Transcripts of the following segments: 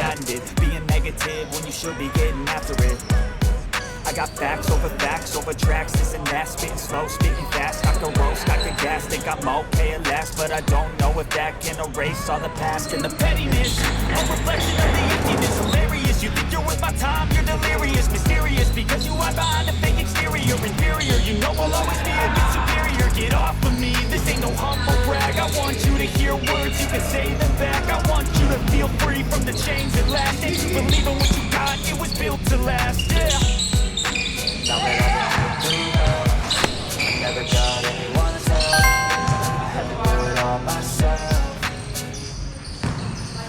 patented. Being negative when you should be getting after it. I got facts over tracks, this and that. Spitting slow, speaking fast, I can roast, I can gas. Think I'm okay at last, but I don't know if that can erase all the past. And the pettiness, a reflection of the emptiness. Hilarious, you think you're worth my time, you're delirious. Mysterious, because you hide behind a fake exterior. Inferior, you know I'll always be a bit superior. Get off of me, this ain't no humble brag. I want you to hear words, you can say them back. I want you to feel free from the chains that last. And you believe in what you got, it was built to last, yeah. Now that I've been through hell, I never got anyone's help. I had to do it all myself.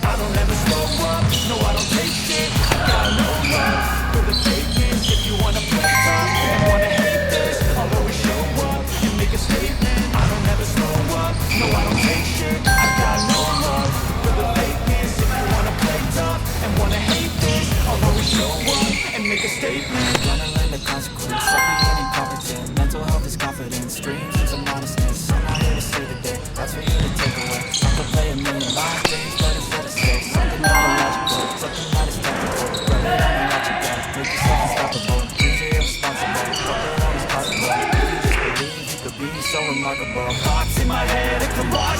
I don't ever slow up, no I don't take shit. I got no love for the fakeness. If you wanna play tough and wanna hate this, I'll always show up and make a statement. I don't ever slow up, no I don't take shit. I got no love for the fakeness. If you wanna play tough and wanna hate this, I'll always show up and make a statement. Gonna learn the consequence of being incompetent. Mental health is confidence, dreams and some honestness. I'm not here to save the day, that's for you to take away. I could play a million mind games, but instead of say something illogical, something that is technical. Run it on and let you go, make yourself unstoppable. Dreams are irresponsible, but they're always possible. If you just believe, you could be so remarkable. Thoughts in my head, a collage